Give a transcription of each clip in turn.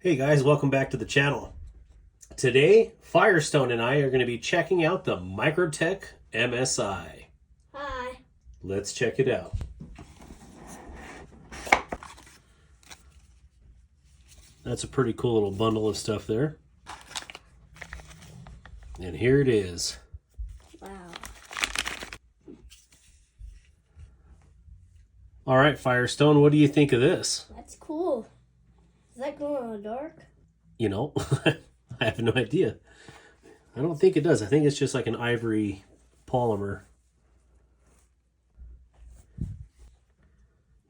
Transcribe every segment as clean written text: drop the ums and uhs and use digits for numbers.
Hey guys, welcome back to the channel. Today, Firestone and I are going to be checking out the Microtech MSI. Hi. Let's check it out. That's a pretty cool little bundle of stuff there. And here it is. Wow. All right, Firestone, what do you think of this? That's cool. Does that glow in the dark? You know, I have no idea. I don't think it does. I think it's just like an ivory polymer.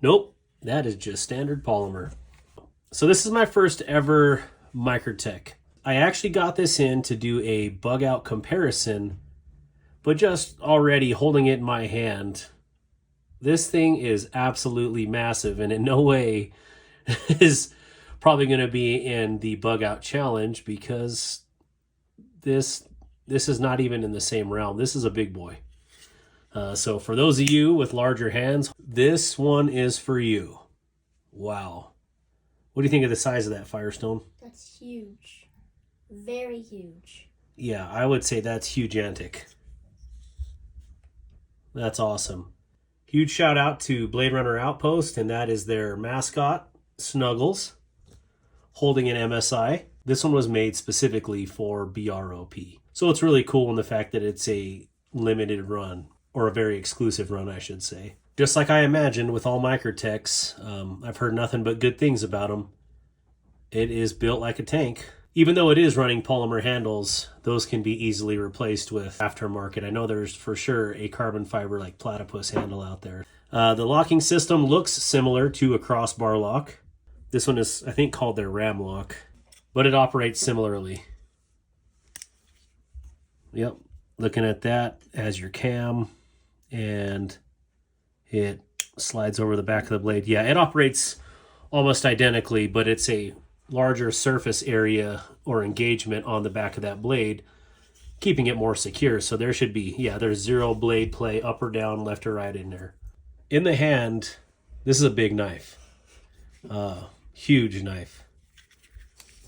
Nope, that is just standard polymer. So this is my first ever Microtech. I actually got this in to do a bug out comparison, but just already holding it in my hand, this thing is absolutely massive and in no way is probably going to be in the bug out challenge because this is not even in the same realm. This is a big boy. So for those of you with larger hands, this one is for you. Wow. What do you think of the size of that, Firestone? That's huge. Very huge. Yeah, I would say that's hugiantic. That's awesome. Huge shout out to Blade Runner Outpost, and that is their mascot, Snuggles, holding an MSI. This one was made specifically for BROP. So it's really cool in the fact that it's a limited run, or a very exclusive run, I should say. Just like I imagined with all Microtechs, I've heard nothing but good things about them. It is built like a tank. Even though it is running polymer handles, those can be easily replaced with aftermarket. I know there's for sure a carbon fiber like platypus handle out there. The locking system looks similar to a crossbar lock. This one is, I think, called their ram lock, but it operates similarly. Yep, looking at that as your cam, and it slides over the back of the blade. Yeah, it operates almost identically, but it's a larger surface area or engagement on the back of that blade, keeping it more secure. So there should be, yeah, there's zero blade play up or down, left or right in there. In the hand, this is a big knife. Huge knife.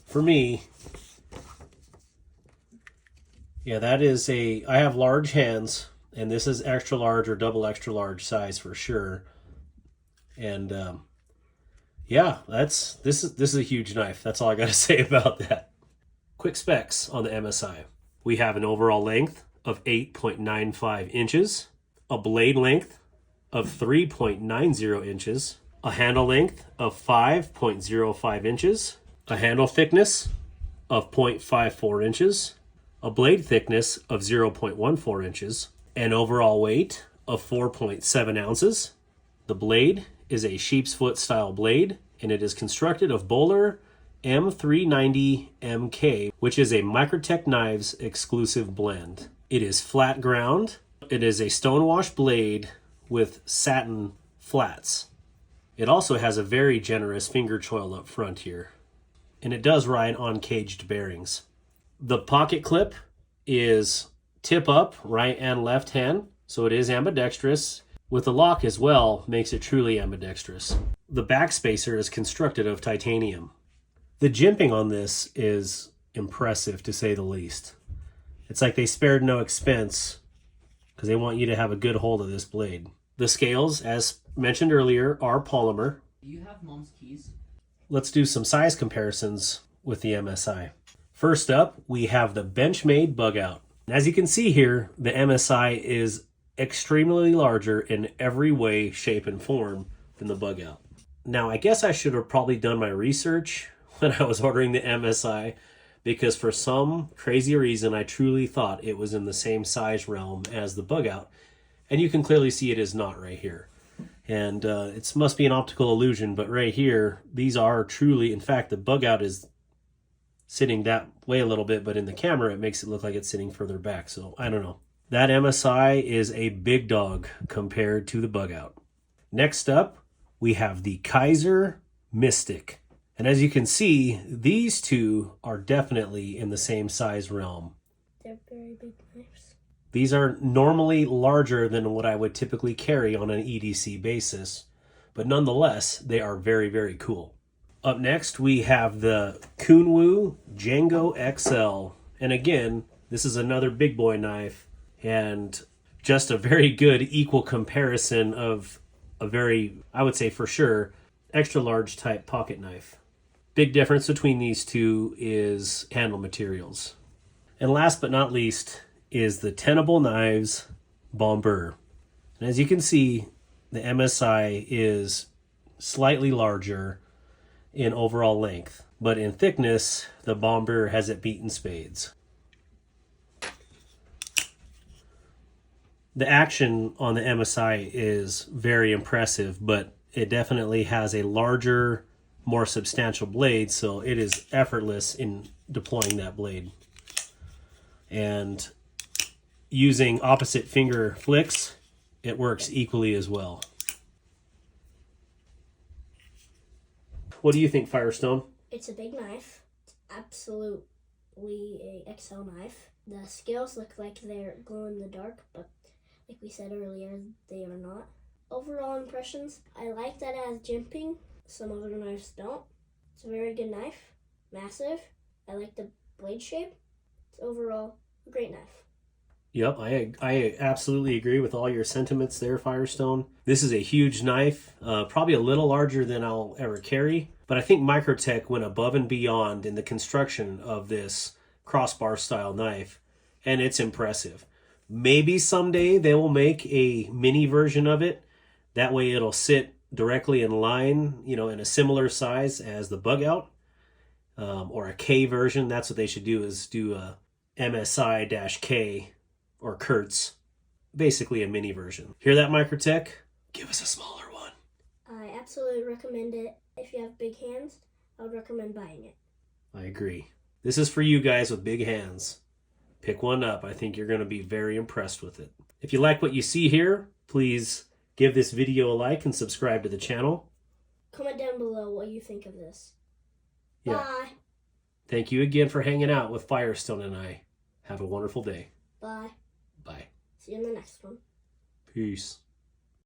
For me, yeah, that is I have large hands, and this is extra large or double extra large size for sure. And yeah, this is a huge knife. That's all I got to say about that. Quick specs on the MSI. We have an overall length of 8.95 inches, a blade length of 3.90 inches, a handle length of 5.05 inches, a handle thickness of 0.54 inches, a blade thickness of 0.14 inches, an overall weight of 4.7 ounces. The blade is a sheep's foot style blade, and it is constructed of Bowler M390 MK, which is a Microtech Knives exclusive blend. It is flat ground. It is a stonewash blade with satin flats. It also has a very generous finger choil up front here, and it does ride on caged bearings. The pocket clip is tip up, right and left hand, so it is ambidextrous. With the lock as well, makes it truly ambidextrous. The back spacer is constructed of titanium. The jimping on this is impressive, to say the least. It's like they spared no expense because they want you to have a good hold of this blade. The scales, as mentioned earlier, are polymer. Do you have mom's keys? Let's do some size comparisons with the MSI. First up, we have the Benchmade Bug Out. As you can see here, the MSI is extremely larger in every way, shape, and form than the Bug Out. Now, I guess I should have probably done my research when I was ordering the MSI, because for some crazy reason, I truly thought it was in the same size realm as the Bug Out. And you can clearly see it is not right here. And it must be an optical illusion, but right here, these are truly, in fact, the Bug Out is sitting that way a little bit, but in the camera, it makes it look like it's sitting further back. So I don't know. That MSI is a big dog compared to the Bug Out. Next up, we have the Kaiser Mystic. And as you can see, these two are definitely in the same size realm. They're very big knives. These are normally larger than what I would typically carry on an EDC basis, but nonetheless, they are very, very cool. Up next, we have the Kunwu Django XL. And again, this is another big boy knife, and just a very good equal comparison of a very, I would say for sure, extra large type pocket knife. Big difference between these two is handle materials. And last but not least is the Tenable Knives Bomber. And as you can see, the MSI is slightly larger in overall length, but in thickness, the Bomber has it beat in spades. The action on the MSI is very impressive, but it definitely has a larger, more substantial blade, so it is effortless in deploying that blade. And using opposite finger flicks, it works equally as well. What do you think, Firestone? It's a big knife. It's absolutely a XL knife. The scales look like they're glow in the dark, but like we said earlier, they are not. Overall impressions, I like that it has jimping. Some other knives don't. It's a very good knife. Massive. I like the blade shape. It's overall a great knife. Yep, I absolutely agree with all your sentiments there, Firestone. This is a huge knife, probably a little larger than I'll ever carry, but I think Microtech went above and beyond in the construction of this crossbar style knife, and it's impressive. Maybe someday they will make a mini version of it. That way it'll sit directly in line, in a similar size as the Bug Out, or a K version. That's what they should do, is do a MSI-K or Kurtz, basically a mini version. Hear that, Microtech? Give us a smaller one. I absolutely recommend it. If you have big hands, I would recommend buying it. I agree. This is for you guys with big hands. Pick one up. I think you're going to be very impressed with it. If you like what you see here, please give this video a like and subscribe to the channel. Comment down below what you think of this. Yeah. Bye. Thank you again for hanging out with Firestone and I. Have a wonderful day. Bye. Bye. See you in the next one. Peace.